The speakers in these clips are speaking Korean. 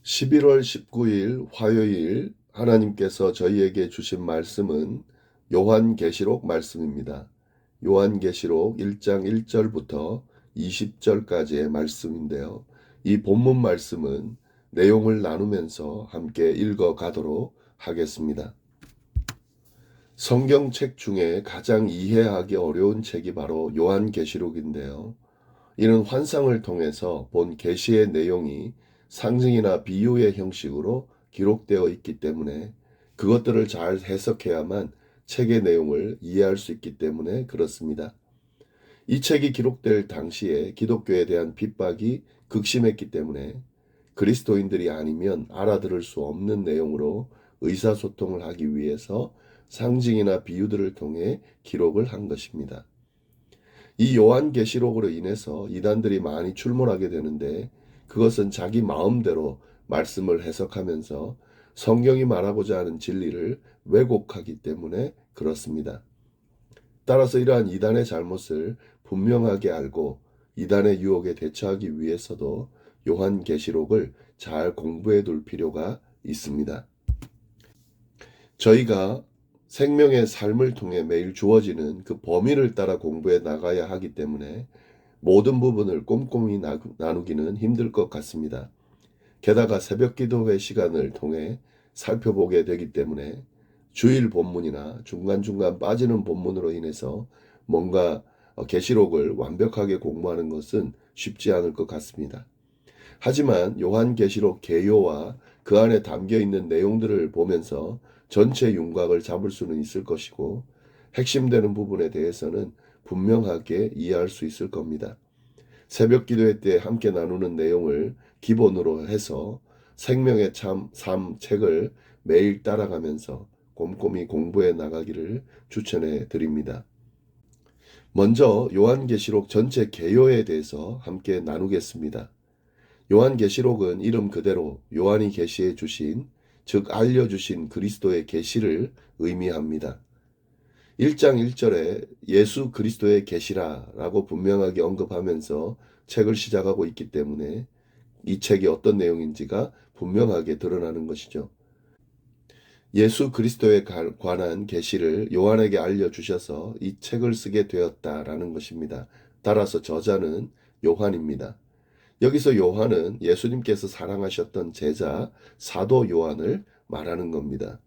11월 19일 화요일 하나님께서 저희에게 주신 말씀은 요한계시록 말씀입니다. 요한계시록 1장 1절부터 20절까지의 말씀인데요. 이 본문 말씀은 내용을 나누면서 함께 읽어 가도록 하겠습니다. 성경책 중에 가장 이해하기 어려운 책이 바로 요한계시록인데요. 이는 환상을 통해서 본 계시의 내용이 상징이나 비유의 형식으로 기록되어 있기 때문에 그것들을 잘 해석해야만 책의 내용을 이해할 수 있기 때문에 그렇습니다. 이 책이 기록될 당시에 기독교에 대한 핍박이 극심했기 때문에 그리스도인들이 아니면 알아들을 수 없는 내용으로 의사소통을 하기 위해서 상징이나 비유들을 통해 기록을 한 것입니다. 이 요한계시록으로 인해서 이단들이 많이 출몰하게 되는데 그것은 자기 마음대로 말씀을 해석하면서 성경이 말하고자 하는 진리를 왜곡하기 때문에 그렇습니다. 따라서 이러한 이단의 잘못을 분명하게 알고 이단의 유혹에 대처하기 위해서도 요한계시록을 잘 공부해 둘 필요가 있습니다. 저희가 생명의 삶을 통해 매일 주어지는 그 범위를 따라 공부해 나가야 하기 때문에 모든 부분을 꼼꼼히 나누기는 힘들 것 같습니다. 게다가 새벽 기도회 시간을 통해 살펴보게 되기 때문에 주일 본문이나 중간중간 빠지는 본문으로 인해서 뭔가 계시록을 완벽하게 공부하는 것은 쉽지 않을 것 같습니다. 하지만 요한계시록 개요와 그 안에 담겨 있는 내용들을 보면서 전체 윤곽을 잡을 수는 있을 것이고 핵심되는 부분에 대해서는 분명하게 이해할 수 있을 겁니다. 새벽 기도회 때 함께 나누는 내용을 기본으로 해서 생명의 삶 책을 매일 따라가면서 꼼꼼히 공부해 나가기를 추천해 드립니다. 먼저 요한계시록 전체 개요에 대해서 함께 나누겠습니다. 요한계시록은 이름 그대로 요한이 계시해 주신, 즉 알려주신 그리스도의 계시를 의미합니다. 1장 1절에 예수 그리스도의 계시라라고 분명하게 언급하면서 책을 시작하고 있기 때문에 이 책이 어떤 내용인지가 분명하게 드러나는 것이죠. 예수 그리스도에 관한 계시를 요한에게 알려주셔서 이 책을 쓰게 되었다라는 것입니다. 따라서 저자는 요한입니다. 여기서 요한은 예수님께서 사랑하셨던 제자 사도 요한을 말하는 겁니다.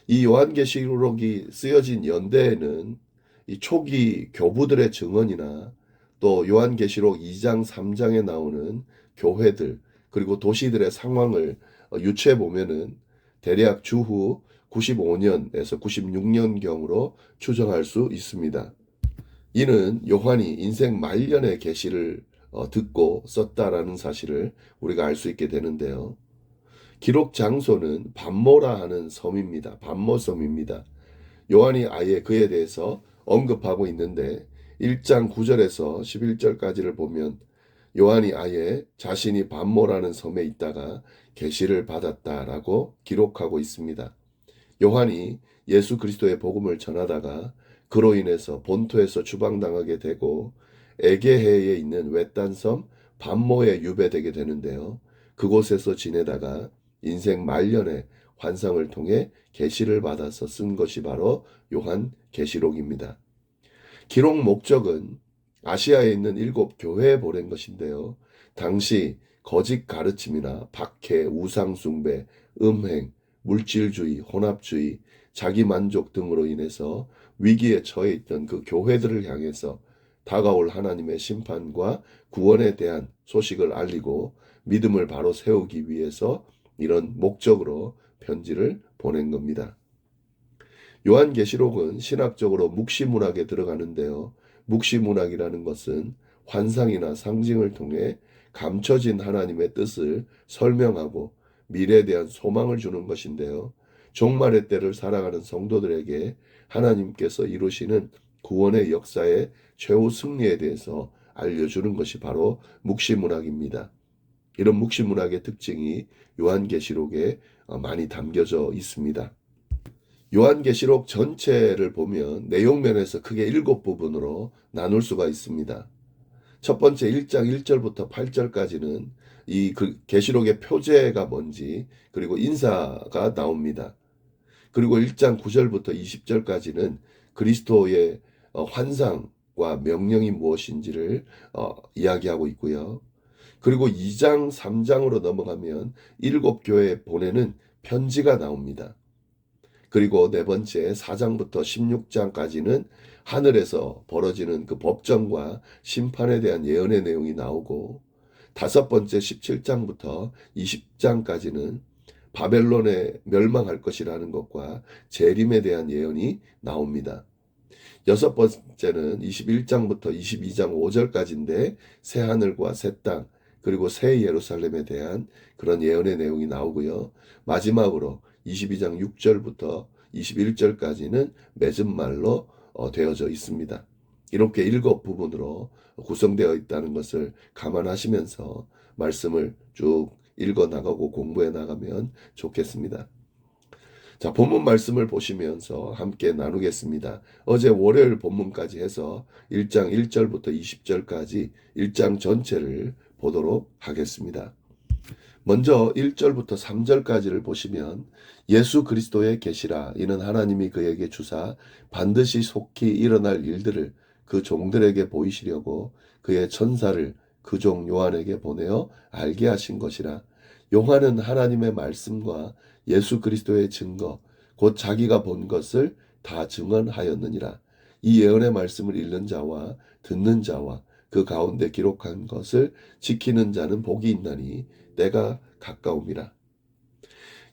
이 요한계시록이 쓰여진 연대에는 이 초기 교부들의 증언이나 또 요한계시록 2장 3장에 나오는 교회들 그리고 도시들의 상황을 유추해 보면은 대략 주후 95년에서 96년경으로 추정할 수 있습니다. 이는 요한이 인생 말년의 계시를 듣고 썼다라는 사실을 우리가 알 수 있게 되는데요. 기록 장소는 밤모라 하는 섬입니다. 밤모섬입니다. 요한이 아예 그에 대해서 언급하고 있는데 1장 9절에서 11절까지를 보면 요한이 아예 자신이 밤모라는 섬에 있다가 계시를 받았다라고 기록하고 있습니다. 요한이 예수 그리스도의 복음을 전하다가 그로 인해서 본토에서 추방당하게 되고 에게해에 있는 외딴 섬 밤모에 유배되게 되는데요. 그곳에서 지내다가 인생 말년에 환상을 통해 계시를 받아서 쓴 것이 바로 요한계시록입니다. 기록 목적은 아시아에 있는 7교회에 보낸 것인데요. 당시 거짓 가르침이나 박해, 우상숭배, 음행, 물질주의, 혼합주의, 자기만족 등으로 인해서 위기에 처해 있던 그 교회들을 향해서 다가올 하나님의 심판과 구원에 대한 소식을 알리고 믿음을 바로 세우기 위해서 이런 목적으로 편지를 보낸 겁니다. 요한계시록은 신학적으로 묵시문학에 들어가는데요. 묵시문학이라는 것은 환상이나 상징을 통해 감춰진 하나님의 뜻을 설명하고 미래에 대한 소망을 주는 것인데요. 종말의 때를 살아가는 성도들에게 하나님께서 이루시는 구원의 역사의 최후 승리에 대해서 알려주는 것이 바로 묵시문학입니다. 이런 묵시문학의 특징이 요한계시록에 많이 담겨져 있습니다. 요한계시록 전체를 보면 내용 면에서 크게 7부분으로 나눌 수가 있습니다. 첫 번째 1장 1절부터 8절까지는 이 계시록의 표제가 뭔지 그리고 인사가 나옵니다. 그리고 1장 9절부터 20절까지는 그리스도의 환상과 명령이 무엇인지를 이야기하고 있고요. 그리고 2장 3장으로 넘어가면 일곱 교회에 보내는 편지가 나옵니다. 그리고 네 번째 4장부터 16장까지는 하늘에서 벌어지는 그 법정과 심판에 대한 예언의 내용이 나오고, 다섯 번째 17장부터 20장까지는 바벨론에 멸망할 것이라는 것과 재림에 대한 예언이 나옵니다. 여섯 번째는 21장부터 22장 5절까지인데 새 하늘과 새 땅, 그리고 새 예루살렘에 대한 그런 예언의 내용이 나오고요. 마지막으로 22장 6절부터 21절까지는 맺은 말로 되어져 있습니다. 이렇게 일곱 부분으로 구성되어 있다는 것을 감안하시면서 말씀을 쭉 읽어 나가고 공부해 나가면 좋겠습니다. 자, 본문 말씀을 보시면서 함께 나누겠습니다. 어제 월요일 본문까지 해서 1장 1절부터 20절까지 1장 전체를 보도록 하겠습니다. 먼저 1절부터 3절까지를 보시면 예수 그리스도의 계시라 이는 하나님이 그에게 주사 반드시 속히 일어날 일들을 그 종들에게 보이시려고 그의 천사를 그 종 요한에게 보내어 알게 하신 것이라. 요한은 하나님의 말씀과 예수 그리스도의 증거 곧 자기가 본 것을 다 증언하였느니라. 이 예언의 말씀을 읽는 자와 듣는 자와 그 가운데 기록한 것을 지키는 자는 복이 있나니 때가 가까움이라.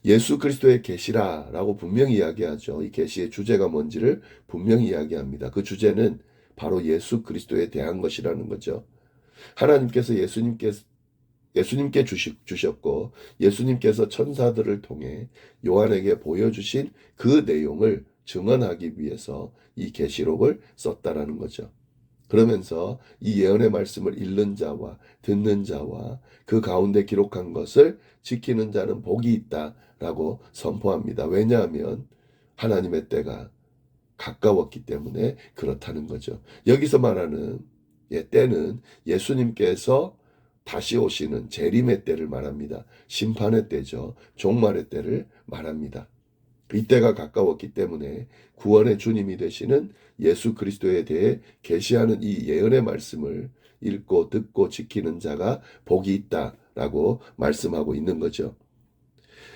예수 그리스도의 계시라라고 분명히 이야기하죠. 이 계시의 주제가 뭔지를 분명히 이야기합니다. 그 주제는 바로 예수 그리스도에 대한 것이라는 거죠. 하나님께서 예수님께 주셨고 예수님께서 천사들을 통해 요한에게 보여주신 그 내용을 증언하기 위해서 이 계시록을 썼다라는 거죠. 그러면서 이 예언의 말씀을 읽는 자와 듣는 자와 그 가운데 기록한 것을 지키는 자는 복이 있다라고 선포합니다. 왜냐하면 하나님의 때가 가까웠기 때문에 그렇다는 거죠. 여기서 말하는 때는 예수님께서 다시 오시는 재림의 때를 말합니다. 심판의 때죠. 종말의 때를 말합니다. 이때가 가까웠기 때문에 구원의 주님이 되시는 예수 그리스도에 대해 계시하는 이 예언의 말씀을 읽고 듣고 지키는 자가 복이 있다라고 말씀하고 있는 거죠.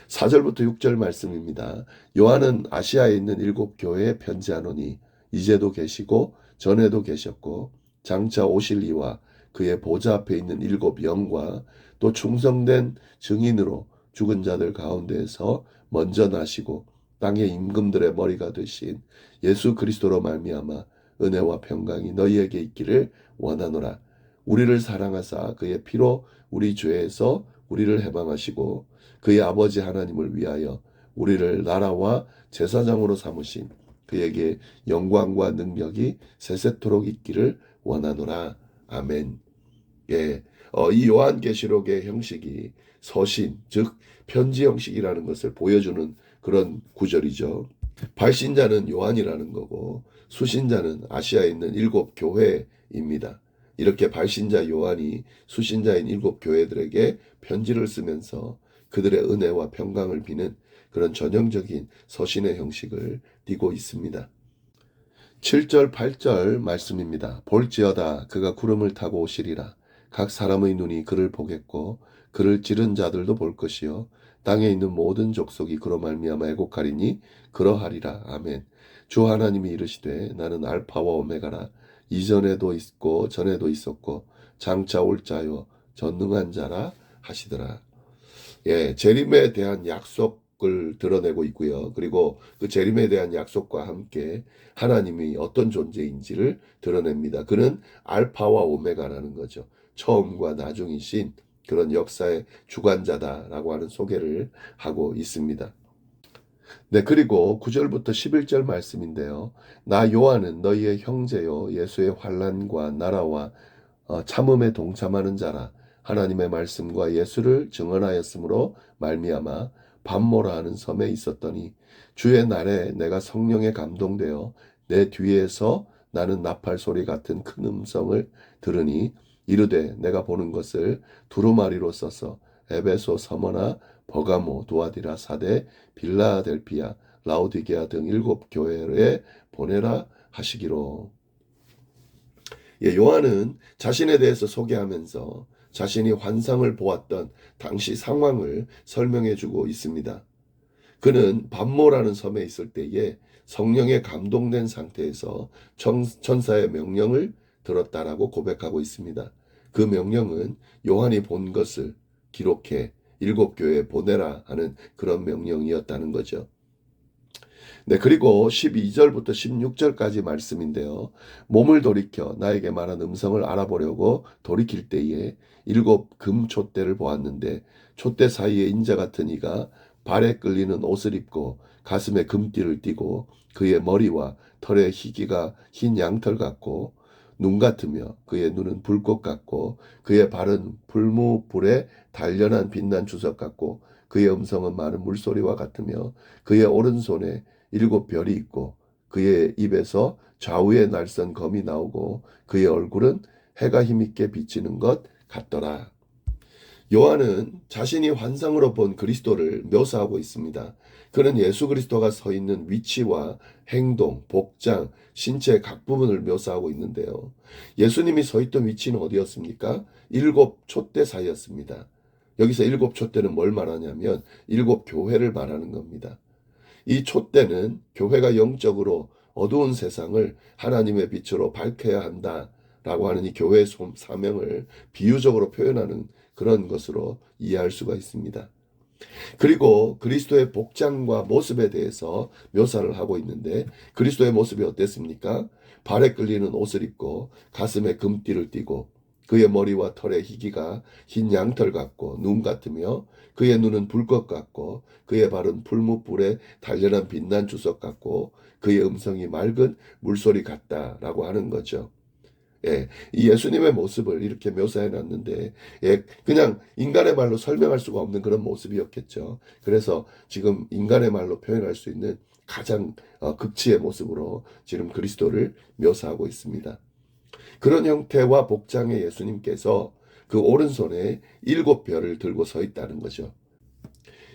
4절부터 6절 말씀입니다. 요한은 아시아에 있는 일곱 교회에 편지하노니 이제도 계시고 전에도 계셨고 장차 오실 이와 그의 보좌 앞에 있는 일곱 영과 또 충성된 증인으로 죽은 자들 가운데에서 먼저 나시고 땅의 임금들의 머리가 되신 예수 그리스도로 말미암아 은혜와 평강이 너희에게 있기를 원하노라. 우리를 사랑하사 그의 피로 우리 죄에서 우리를 해방하시고 그의 아버지 하나님을 위하여 우리를 나라와 제사장으로 삼으신 그에게 영광과 능력이 세세토록 있기를 원하노라. 아멘. 예, 이 요한계시록의 형식이 서신, 즉 편지 형식이라는 것을 보여주는 그런 구절이죠. 발신자는 요한이라는 거고 수신자는 아시아에 있는 일곱 교회입니다. 이렇게 발신자 요한이 수신자인 일곱 교회들에게 편지를 쓰면서 그들의 은혜와 평강을 비는 그런 전형적인 서신의 형식을 띠고 있습니다. 7절 8절 말씀입니다. 볼지어다 그가 구름을 타고 오시리라. 각 사람의 눈이 그를 보겠고 그를 찌른 자들도 볼 것이요 땅에 있는 모든 족속이 그로 말미암아 애곡하리니 그러하리라. 아멘. 주 하나님이 이르시되 나는 알파와 오메가라. 이전에도 있고 전에도 있었고 장차 올 자요 전능한 자라 하시더라. 예, 재림에 대한 약속을 드러내고 있고요. 그리고 그 재림에 대한 약속과 함께 하나님이 어떤 존재인지를 드러냅니다. 그는 알파와 오메가라는 거죠. 처음과 나중이신 그런 역사의 주관자다라고 하는 소개를 하고 있습니다. 네, 그리고 9절부터 11절 말씀인데요. 나 요한은 너희의 형제요 예수의 환난과 나라와 참음에 동참하는 자라. 하나님의 말씀과 예수를 증언하였으므로 말미암아 밤모라 하는 섬에 있었더니 주의 날에 내가 성령에 감동되어 내 뒤에서 나는 나팔 소리 같은 큰 음성을 들으니 이르되 내가 보는 것을 두루마리로 써서 에베소, 서머나, 버가모, 두아디라, 사대, 빌라델피아, 라오디게아 등 7교회에 보내라 하시기로. 예, 요한은 자신에 대해서 소개하면서 자신이 환상을 보았던 당시 상황을 설명해 주고 있습니다. 그는 밤모라는 섬에 있을 때에 성령에 감동된 상태에서 천사의 명령을 들었다라고 고백하고 있습니다. 그 명령은 요한이 본 것을 기록해 7교회에 보내라 하는 그런 명령이었다는 거죠. 네, 그리고 12절부터 16절까지 말씀인데요. 몸을 돌이켜 나에게 말한 음성을 알아보려고 돌이킬 때에 7금 촛대를 보았는데 촛대 사이에 인자 같은 이가 발에 끌리는 옷을 입고 가슴에 금띠를 띠고 그의 머리와 털의 희기가 흰 양털 같고 눈 같으며 그의 눈은 불꽃 같고 그의 발은 풀무불에 단련한 빛난 주석 같고 그의 음성은 많은 물소리와 같으며 그의 오른손에 7별이 있고 그의 입에서 좌우에 날선 검이 나오고 그의 얼굴은 해가 힘있게 비치는 것 같더라. 요한은 자신이 환상으로 본 그리스도를 묘사하고 있습니다. 그는 예수 그리스도가 서 있는 위치와 행동, 복장, 신체 각 부분을 묘사하고 있는데요. 예수님이 서 있던 위치는 어디였습니까? 7촛대 사이였습니다. 여기서 7촛대는 뭘 말하냐면 7교회를 말하는 겁니다. 이 촛대는 교회가 영적으로 어두운 세상을 하나님의 빛으로 밝혀야 한다라고 하는 이 교회의 사명을 비유적으로 표현하는 그런 것으로 이해할 수가 있습니다. 그리고 그리스도의 복장과 모습에 대해서 묘사를 하고 있는데 그리스도의 모습이 어땠습니까? 발에 끌리는 옷을 입고 가슴에 금띠를 띠고 그의 머리와 털의 희기가 흰 양털 같고 눈 같으며 그의 눈은 불꽃 같고 그의 발은 풀무불에 단련한 빛난 주석 같고 그의 음성이 맑은 물소리 같다라고 하는 거죠. 예, 이 예수님의 모습을 이렇게 묘사해 놨는데, 예, 그냥 인간의 말로 설명할 수가 없는 그런 모습이었겠죠. 그래서 지금 인간의 말로 표현할 수 있는 가장 극치의 모습으로 지금 그리스도를 묘사하고 있습니다. 그런 형태와 복장의 예수님께서 그 오른손에 7별을 들고 서 있다는 거죠.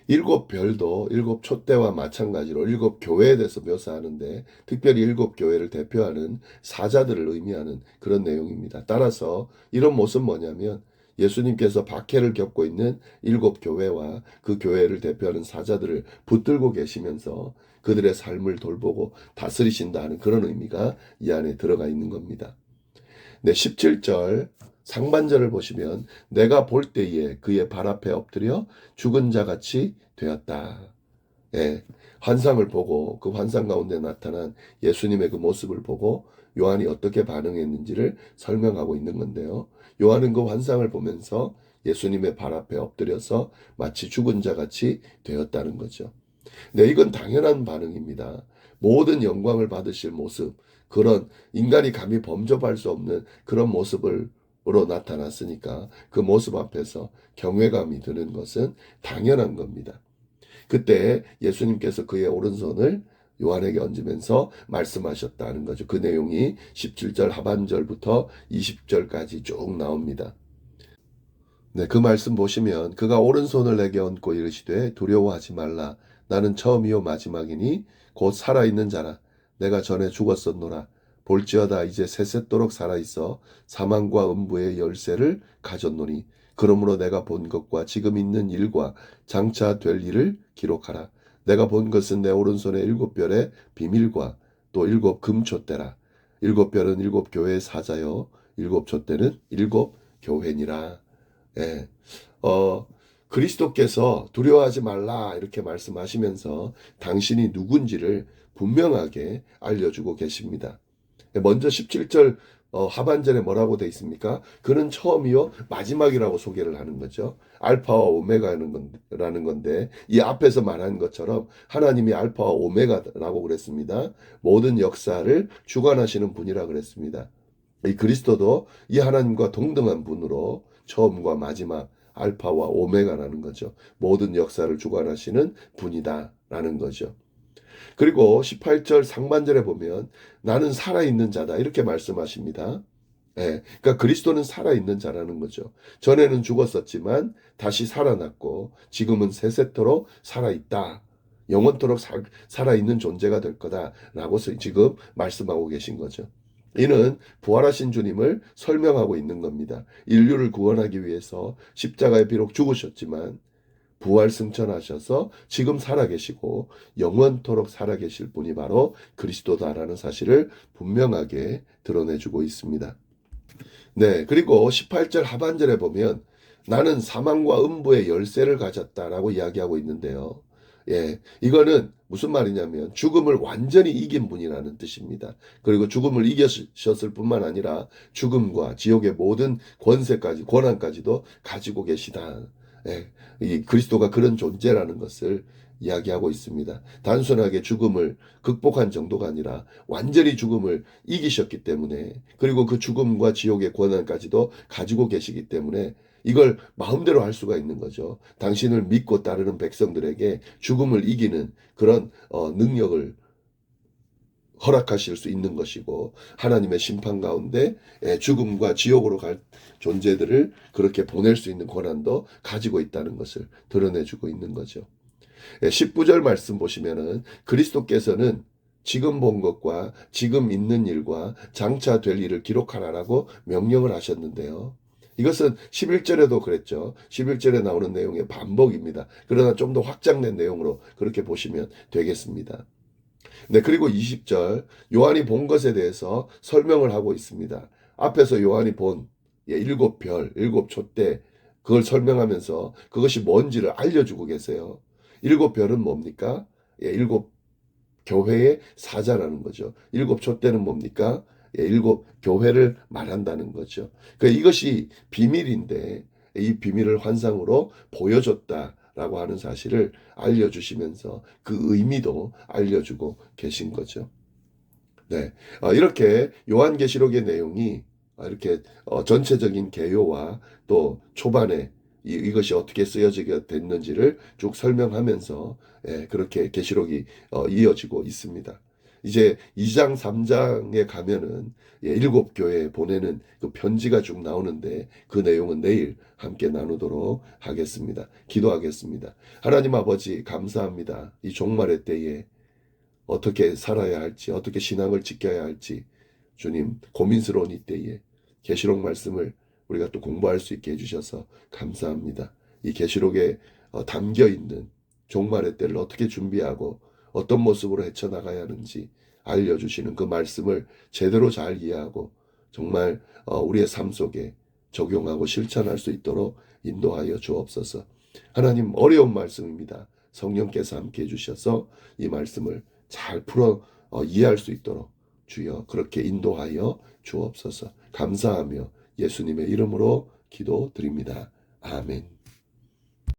7별도 7촛대와 마찬가지로 7교회에 대해서 묘사하는데 특별히 7교회를 대표하는 사자들을 의미하는 그런 내용입니다. 따라서 이런 모습 뭐냐면 예수님께서 박해를 겪고 있는 7교회와 그 교회를 대표하는 사자들을 붙들고 계시면서 그들의 삶을 돌보고 다스리신다 하는 그런 의미가 이 안에 들어가 있는 겁니다. 네, 17절 상반절을 보시면 내가 볼 때에 그의 발 앞에 엎드려 죽은 자 같이 되었다. 예, 환상을 보고 그 환상 가운데 나타난 예수님의 그 모습을 보고 요한이 어떻게 반응했는지를 설명하고 있는 건데요. 요한은 그 환상을 보면서 예수님의 발 앞에 엎드려서 마치 죽은 자 같이 되었다는 거죠. 네, 이건 당연한 반응입니다. 모든 영광을 받으실 모습, 그런 인간이 감히 범접할 수 없는 그런 모습으로 나타났으니까 그 모습 앞에서 경외감이 드는 것은 당연한 겁니다. 그때 예수님께서 그의 오른손을 요한에게 얹으면서 말씀하셨다는 거죠. 그 내용이 17절 하반절부터 20절까지 쭉 나옵니다. 네, 그 말씀 보시면 그가 오른손을 내게 얹고 이르시되 두려워하지 말라. 나는 처음이요 마지막이니 곧 살아있는 자라. 내가 전에 죽었었노라. 볼지어다 이제 세세토록 살아있어 사망과 음부의 열쇠를 가졌노니 그러므로 내가 본 것과 지금 있는 일과 장차 될 일을 기록하라. 내가 본 것은 내 오른손의 7별의 비밀과 또 7금촛대라. 7별은 7교회의 사자요 7촛대는 7교회니라. 예. 그리스도께서 두려워하지 말라 이렇게 말씀하시면서 당신이 누군지를 분명하게 알려주고 계십니다. 먼저 17절 하반절에 뭐라고 돼 있습니까? 그는 처음이요 마지막이라고 소개를 하는 거죠. 알파와 오메가라는 건데 이 앞에서 말한 것처럼 하나님이 알파와 오메가라고 그랬습니다. 모든 역사를 주관하시는 분이라 그랬습니다. 이 그리스도도 이 하나님과 동등한 분으로 처음과 마지막 알파와 오메가라는 거죠. 모든 역사를 주관하시는 분이다라는 거죠. 그리고 18절 상반절에 보면 나는 살아있는 자다 이렇게 말씀하십니다. 예, 그러니까 그리스도는 살아있는 자라는 거죠. 전에는 죽었었지만 다시 살아났고 지금은 세세토록 살아있다. 영원토록 살아있는 존재가 될 거다라고 지금 말씀하고 계신 거죠. 이는 부활하신 주님을 설명하고 있는 겁니다. 인류를 구원하기 위해서 십자가에 비록 죽으셨지만 부활 승천하셔서 지금 살아계시고 영원토록 살아계실 분이 바로 그리스도다라는 사실을 분명하게 드러내주고 있습니다. 네, 그리고 18절 하반절에 보면 나는 사망과 음부의 열쇠를 가졌다라고 이야기하고 있는데요. 예, 이거는 무슨 말이냐면 죽음을 완전히 이긴 분이라는 뜻입니다. 그리고 죽음을 이기셨을 뿐만 아니라 죽음과 지옥의 모든 권세까지, 권한까지도 가지고 계시다. 예, 이 그리스도가 그런 존재라는 것을 이야기하고 있습니다. 단순하게 죽음을 극복한 정도가 아니라 완전히 죽음을 이기셨기 때문에, 그리고 그 죽음과 지옥의 권한까지도 가지고 계시기 때문에 이걸 마음대로 할 수가 있는 거죠. 당신을 믿고 따르는 백성들에게 죽음을 이기는 그런 능력을 허락하실 수 있는 것이고, 하나님의 심판 가운데 죽음과 지옥으로 갈 존재들을 그렇게 보낼 수 있는 권한도 가지고 있다는 것을 드러내주고 있는 거죠. 19절 말씀 보시면은 그리스도께서는 지금 본 것과 지금 있는 일과 장차 될 일을 기록하라라고 명령을 하셨는데요. 이것은 11절에도 그랬죠. 11절에 나오는 내용의 반복입니다. 그러나 좀 더 확장된 내용으로 그렇게 보시면 되겠습니다. 네, 그리고 20절 요한이 본 것에 대해서 설명을 하고 있습니다. 앞에서 요한이 본 일곱 별, 일곱 촛대 그걸 설명하면서 그것이 뭔지를 알려주고 계세요. 일곱 별은 뭡니까? 일곱 교회의 사자라는 거죠. 일곱 촛대는 뭡니까? 일곱 교회를 말한다는 거죠. 그러니까 이것이 비밀인데 이 비밀을 환상으로 보여줬다라고 하는 사실을 알려주시면서 그 의미도 알려주고 계신 거죠. 네, 이렇게 요한계시록의 내용이 이렇게 전체적인 개요와 또 초반에 이것이 어떻게 쓰여지게 됐는지를 쭉 설명하면서 그렇게 계시록이 이어지고 있습니다. 이제 2장, 3장에 가면은 일곱 교회에 보내는 그 편지가 쭉 나오는데 그 내용은 내일 함께 나누도록 하겠습니다. 기도하겠습니다. 하나님 아버지 감사합니다. 이 종말의 때에 어떻게 살아야 할지, 어떻게 신앙을 지켜야 할지 주님 고민스러운 이때에 계시록 말씀을 우리가 또 공부할 수 있게 해주셔서 감사합니다. 이 계시록에 담겨 있는 종말의 때를 어떻게 준비하고 어떤 모습으로 헤쳐나가야 하는지 알려주시는 그 말씀을 제대로 잘 이해하고 정말 우리의 삶 속에 적용하고 실천할 수 있도록 인도하여 주옵소서. 하나님 어려운 말씀입니다. 성령께서 함께 해주셔서 이 말씀을 잘 풀어 이해할 수 있도록 주여 그렇게 인도하여 주옵소서. 감사하며 예수님의 이름으로 기도드립니다. 아멘.